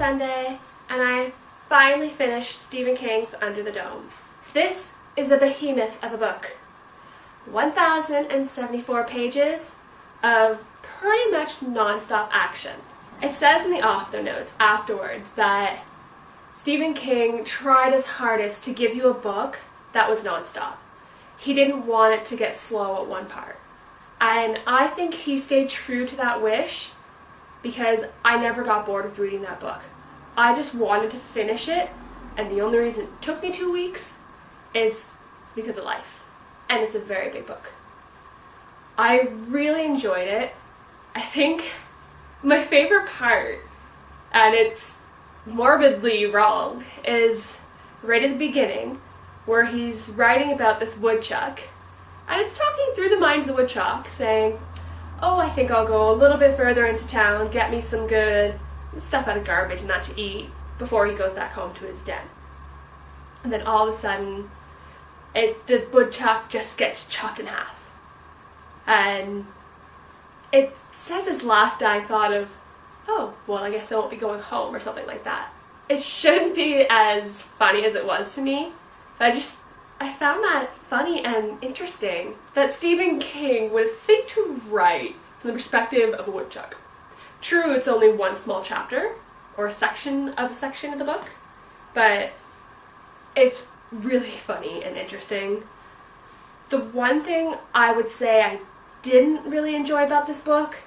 Sunday, and I finally finished Stephen King's Under the Dome. This is a behemoth of a book. 1,074 pages of pretty much non-stop action. It says in the author notes afterwards that Stephen King tried his hardest to give you a book that was non-stop. He didn't want it to get slow at one part. And I think he stayed true to that wish because I never got bored with reading that book. I just wanted to finish it, and the only reason it took me 2 weeks is because of life. And it's a very big book. I really enjoyed it. I think my favorite part, and it's morbidly wrong, is right at the beginning where he's writing about this woodchuck, and it's talking through the mind of the woodchuck, saying, oh, I think I'll go a little bit further into town, get me some good stuff out of garbage and that to eat before he goes back home to his den. And then all of a sudden, the woodchuck just gets chopped in half. And it says his last dying thought of, oh, well, I guess I won't be going home or something like that. It shouldn't be as funny as it was to me, but I found that funny and interesting that Stephen King would think to write from the perspective of a woodchuck. True, it's only one small chapter, or a section of the book, but it's really funny and interesting. The one thing I would say I didn't really enjoy about this book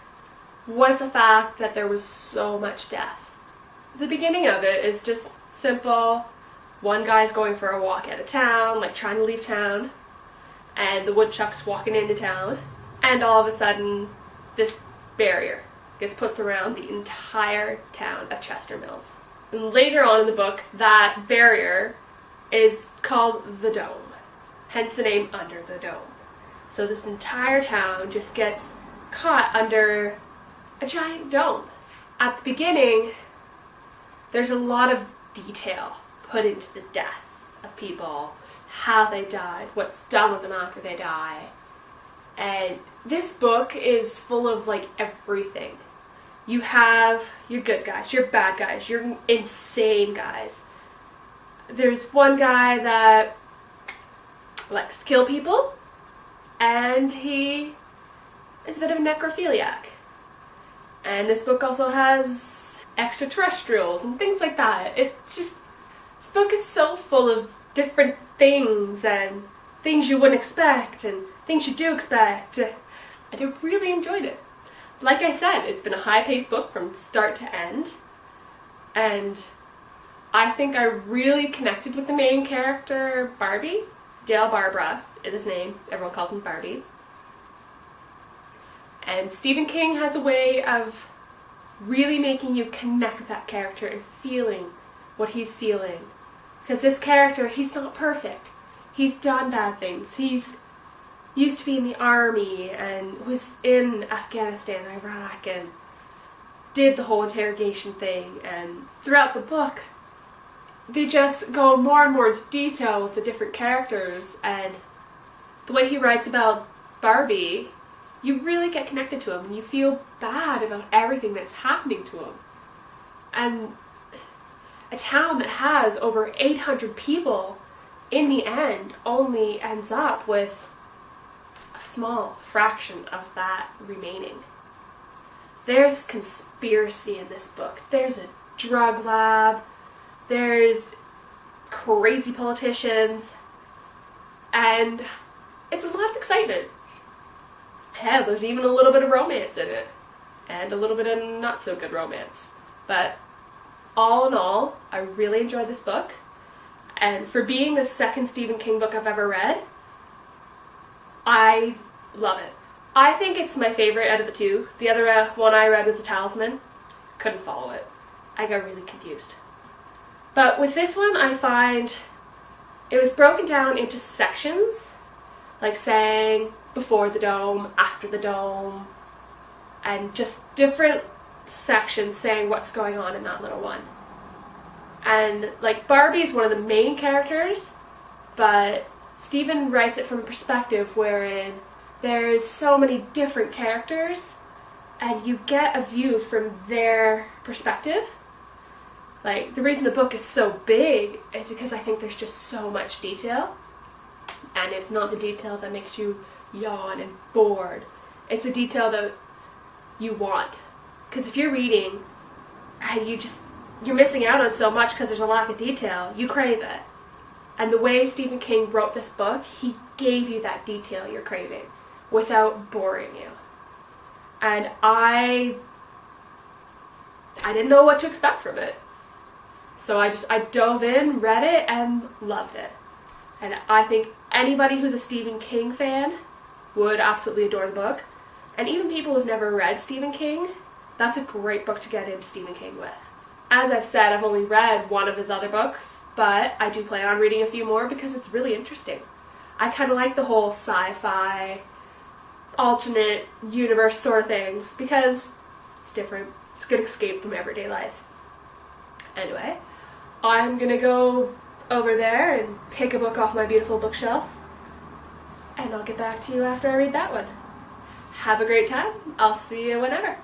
was the fact that there was so much death. The beginning of it is just simple. One guy's going for a walk out of town, like trying to leave town, and the woodchuck's walking into town, and all of a sudden this barrier gets put around the entire town of Chester Mills. And later on in the book, that barrier is called the Dome, hence the name Under the Dome. So this entire town just gets caught under a giant dome. At the beginning, there's a lot of detail put into the death of people, how they died, what's done with them after they die. And this book is full of like everything. You have your good guys, your bad guys, your insane guys. There's one guy that likes to kill people, and he is a bit of a necrophiliac. And this book also has extraterrestrials and things like that. This book is so full of different things and things you wouldn't expect and things you do expect. And I really enjoyed it. Like I said, it's been a high-paced book from start to end, and I think I really connected with the main character, Barbie. Dale Barbara is his name. Everyone calls him Barbie. And Stephen King has a way of really making you connect with that character and feeling what he's feeling. Because this character, he's not perfect. He's done bad things. He's used to be in the army and was in Afghanistan, Iraq, and did the whole interrogation thing. And throughout the book, they just go more and more into detail with the different characters, and the way he writes about Barbie, you really get connected to him and you feel bad about everything that's happening to him. And a town that has over 800 people in the end only ends up with a small fraction of that remaining. There's conspiracy in this book. There's a drug lab. There's crazy politicians. And it's a lot of excitement. Hell, there's even a little bit of romance in it. And a little bit of not so good romance. But all in all, I really enjoyed this book. And for being the second Stephen King book I've ever read, I love it. I think it's my favorite out of the two. The other one I read was The Talisman. Couldn't follow it. I got really confused. But with this one, I find it was broken down into sections, like saying before the dome, after the dome, and just different sections saying what's going on in that little one. And like Barbie is one of the main characters, but Stephen writes it from a perspective wherein there's so many different characters and you get a view from their perspective. Like, the reason the book is so big is because I think there's just so much detail. And it's not the detail that makes you yawn and bored. It's the detail that you want. Because if you're reading and you're missing out on so much because there's a lack of detail, you crave it. And the way Stephen King wrote this book, he gave you that detail you're craving without boring you. And I didn't know what to expect from it. So I dove in, read it, and loved it. And I think anybody who's a Stephen King fan would absolutely adore the book. And even people who've never read Stephen King, that's a great book to get into Stephen King with. As I've said, I've only read one of his other books, but I do plan on reading a few more because it's really interesting. I kind of like the whole sci-fi, alternate universe sort of things because it's different. It's a good escape from everyday life. Anyway, I'm gonna go over there and pick a book off my beautiful bookshelf, and I'll get back to you after I read that one. Have a great time. I'll see you whenever.